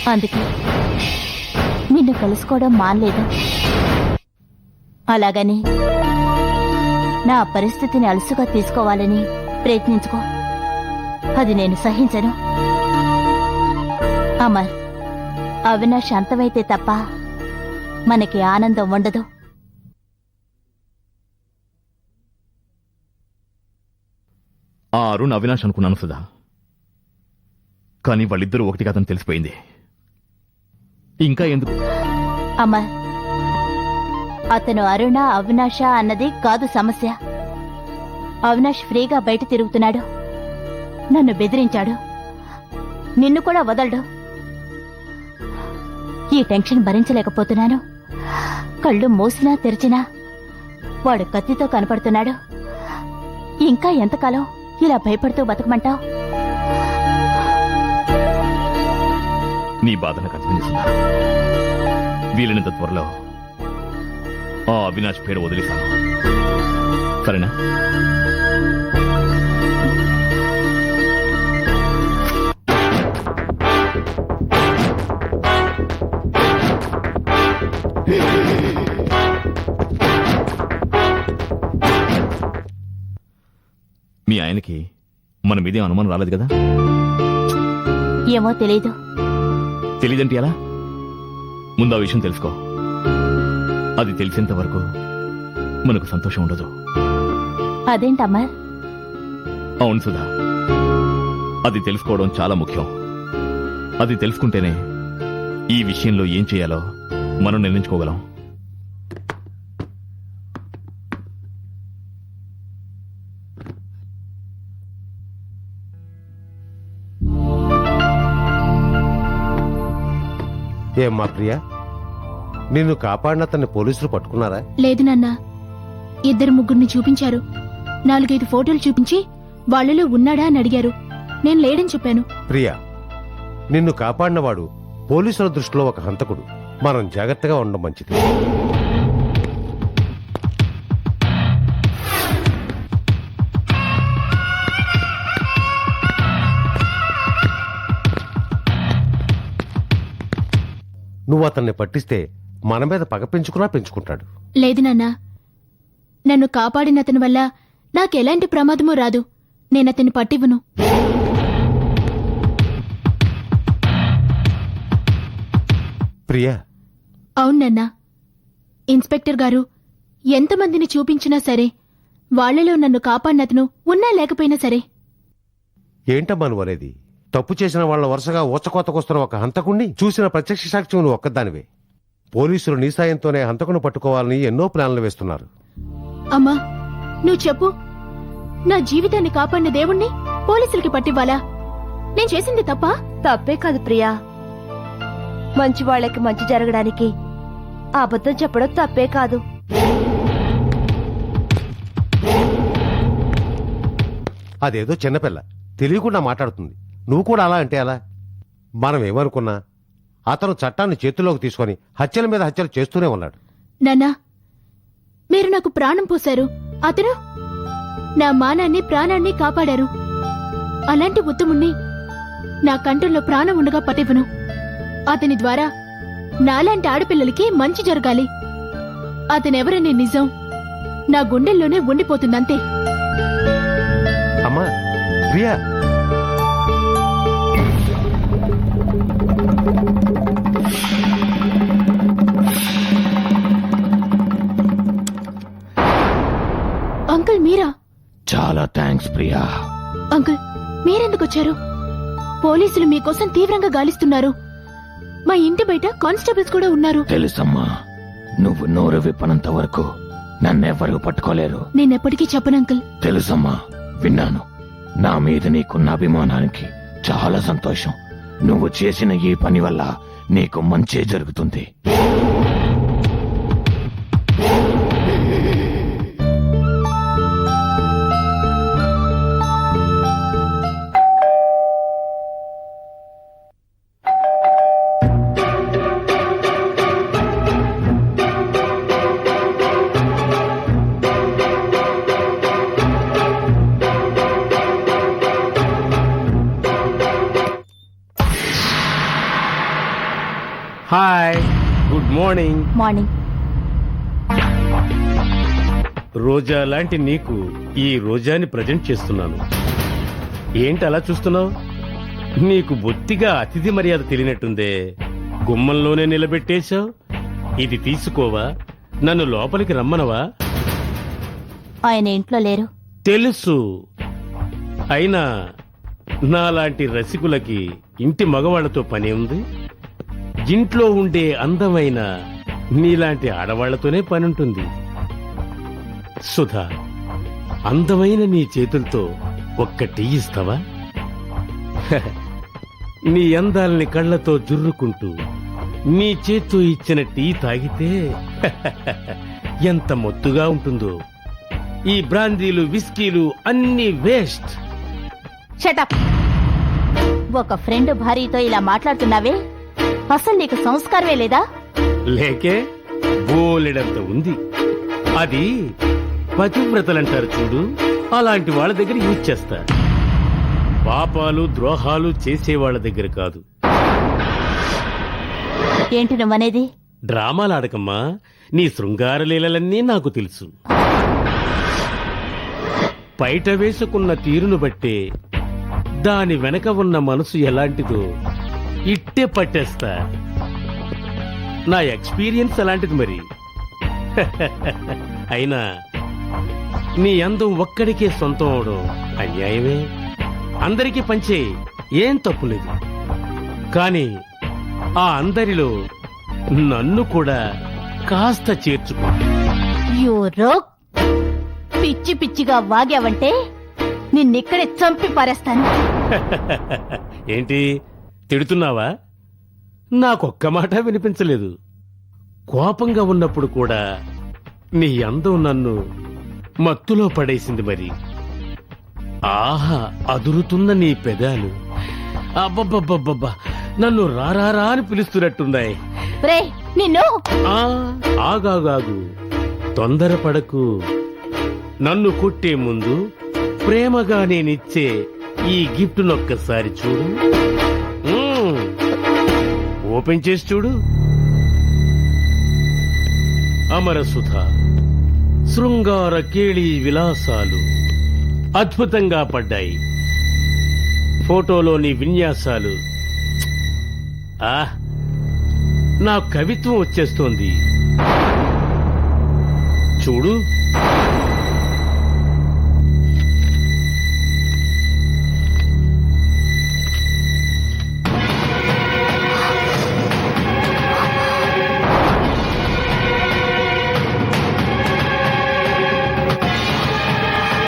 అందుకే నిన్ను కలుసుకోవడం మానలేదు. అలాగని నా పరిస్థితిని అలసుగా తీసుకోవాలని ప్రయత్నించుకో. అది నేను సహించను. అమర్, అవినాష్ అంతమైతే తప్ప మనకి ఆనందం ఉండదు. ఆ అరుణ్ అవినాష్ అనుకున్నాను సుధా, కానీ వాళ్ళిద్దరూ ఒకటి కాదని తెలిసిపోయింది. ఇంకా ఎందుకు? అమర్, అతను అరుణ అవినాష అన్నది కాదు సమస్య. అవినాష్ ఫ్రీగా బయట తిరుగుతున్నాడు, నన్ను బెదిరించాడు, నిన్ను కూడా వదలడు. ఈ టెన్షన్ భరించలేకపోతున్నాను. కళ్ళు మూసినా తెరిచినా వాడు కత్తితో కనపడుతున్నాడు. ఇంకా ఎంతకాలం ఇలా భయపడుతూ బతకమంటావు? నీ బాధ నాకు అర్థమిస్తుందా? వీలైనంత త్వరలో ఆ అవినాష్ పేరు వదిలేశాను, సరేనా? మీ ఆయనకి మన మీదే అనుమానం రాలేదు కదా? ఏమో తెలీదు. తెలీదంటే ఎలా? ముందు ఆ విషయం తెలుసుకో. అది తెలిసేంత వరకు మనకు సంతోషం ఉండదు. అదేంటమ్మా? అవును సుధా, అది తెలుసుకోవడం చాలా ముఖ్యం. అది తెలుసుకుంటేనే ఈ విషయంలో ఏం చేయాలో మనం నిర్ణయించుకోగలం. ఏమ్మా ప్రియా, నిన్ను కాపాడిన అతన్ని పోలీసులు పట్టుకున్నారా? లేదు నాన్న, ఇద్దరు ముగ్గురిని చూపించారు. 4-5 ఫోటోలు చూపించి వాళ్ళలో ఉన్నాడా అని అడిగారు. నేను లేడని చెప్పాను. ప్రియా, నిన్ను కాపాడినవాడు పోలీసుల దృష్టిలో ఒక హంతకుడు. మనం జాగ్రత్తగా ఉండడం మంచిది. నువ్వు అతన్ని పట్టిస్తే మన మీద పగ పెంచుకున్నా పెంచుకుంటాడు. లేదు నాన్న, నన్ను కాపాడిన అతని వల్ల నాకెలాంటి ప్రమాదమూ రాదు. నేనతన్ని పట్టివ్వను. ప్రియా, అవునన్నా, ఇన్స్పెక్టర్ గారు ఎంతమందిని చూపించినా సరే వాళ్లలో నన్ను కాపాడినతను ఉన్నా లేకపోయినా సరే. ఏంటమ్మా నువ్వు అనేది? తప్పు చేసిన వాళ్ళ వరుసగా ఊచకోతకొస్తున్న ఒక హంతకుణ్ణి చూసిన ప్రత్యక్ష సాక్ష్యం నువ్వు ఒక్కదానివే. పోలీసులు నీ సాయంతోనే హంతకుని పట్టుకోవాలని ఎన్నో ప్లాన్లు వేస్తున్నారు. అమ్మా, నువ్వు చెప్పు, నా జీవితాన్ని కాపాడిన దేవుణ్ణి పోలీసులకి పట్టివ్వాలా? నేను చేసింది తప్పా? తప్పే కాదు ప్రియా. మంచి వాళ్ళకి మంచి జరగడానికి అబద్ధం చెప్పడం తప్పే కాదు. అదేదో చిన్నపిల్ల తెలియకుండా మాట్లాడుతుంది. నువ్వు కూడా అలా అంటే అలా? మనం ఏమనుకున్నా అతను చట్టాన్ని చేతుల్లోకి తీసుకొని హత్యల మీద హత్యలు చేస్తూనే ఉన్నాడు. నాన్నా, మీరు నాకు ప్రాణం పోశారు. అతను నా మానాన్ని ప్రాణాన్ని కాపాడారు. అలాంటి ఉత్తముణ్ణి నా కంఠంలో ప్రాణం ఉండగా పట్టివ్వను. అతని ద్వారా నాలాంటి ఆడపిల్లలకి మంచి జరగాలి. అతనెవరనే నిజం నా గుండెల్లోనే ఉండిపోతుందంతే. అమ్మా ప్రియా, అంకుల్ మీరా? చాలా థ్యాంక్స్ ప్రియా. అంకుల్ మీరెందుకొచ్చారు? పోలీసులు మీకోసం తీవ్రంగా గాలిస్తున్నారు. మా ఇంటి బయట కానిస్టేబుల్స్ కూడా ఉన్నారు. తెలుసమ్మా, నువ్వు నోరు విప్పనంత వరకు నన్నెవరూ పట్టుకోలేరు. నేనెప్పటికీ చెప్పను అంకుల్. తెలుసమ్మా, విన్నాను. నా మీద నీకున్న అభిమానానికి చాలా సంతోషం. నువ్వు చేసిన ఈ పని వల్ల నీకు మంచే జరుగుతుంది. Hi, good morning. మార్నింగ్. రోజా లాంటి నీకు ఈ రోజాని ప్రజెంట్ చేస్తున్నాను. ఏంటి అలా చూస్తున్నావు? నీకు బొత్తిగా అతిథి మర్యాద తెలియనట్టుందే. గుమ్మంలోనే నిలబెట్టేశావు. ఇది తీసుకోవా? నన్ను లోపలికి రమ్మనవా? ఆయన ఇంట్లో లేరు. తెలుసు. అయినా నాలాంటి రసికులకి ఇంటి మగవాళ్లతో పని ఉంది. ఇంట్లో ఉండే అందమైన నీలాంటి ఆడవాళ్లతోనే పనుంటుంది. సుధా, అందమైన నీ చేతులతో ఒక్క టీ ఇస్తావా? నీ అందాల్ని కళ్ళతో జుర్రుకుంటూ నీ చేత్తో ఇచ్చిన టీ తాగితే ఎంత మొత్తుగా ఉంటుందో. ఈ బ్రాందీలు, విస్కీలు అన్ని వేస్ట్. షటప్. ఒక ఫ్రెండ్ భార్యతో ఇలా మాట్లాడుతున్నావే, అసలు నీకు సంస్కారమే లేదా? లేకే బోలెడంత ఉంది. అది పతివ్రతలంటారు చూడు, అలాంటి వాళ్ళ దగ్గర యూజ్ చేస్తారు. పాపాలు ద్రోహాలు చేసేవాళ్ల దగ్గర కాదు. ఏంటి నువ్వనేది? డ్రామాలాడకమ్మా. నీ శృంగార లీలలన్నీ నాకు తెలుసు. బయట వేసుకున్న తీరును బట్టే దాని వెనక ఉన్న మనసు ఎలాంటిదో ఇట్టే పట్టేస్తా. నా ఎక్స్పీరియన్స్ అలాంటిది మరి. అయినా నీ అందం ఒక్కడికే సొంతం అవడం అన్యాయమే. అందరికీ పంచే, ఏం తప్పులేదు. కానీ ఆ అందరిలో నన్ను కూడా కాస్త చేర్చుకో. యూరో పిచ్చి పిచ్చిగా వాగావంటే నిన్నిక్కడే చంపి పారేస్తాను. ఏంటి తిడుతున్నావా? నాకొక్క మాట వినిపించలేదు. కోపంగా ఉన్నప్పుడు కూడా నీ అందం నన్ను మత్తులో పడేసింది మరి. ఆహా, అదురుతున్న నీ పెదాలు, అబ్బబ్బబ్బబ్బబ్బా, నన్ను రారారా అని పిలుస్తున్నట్టున్నాయి. రే నిన్ను. ఆగాగాగు, తొందరపడకు. నన్ను కొట్టే ముందు ప్రేమగా నేనిచ్చే ఈ గిఫ్ట్ నొక్కసారి చూడు. ఓపెన్ చేసి చూడు. అమరసుధ, శృంగార కేళి విలాసాలు అద్భుతంగా పడ్డాయి. ఫోటోలోని విన్యాసాలు, నా కవిత్వం వచ్చేస్తోంది. చూడు.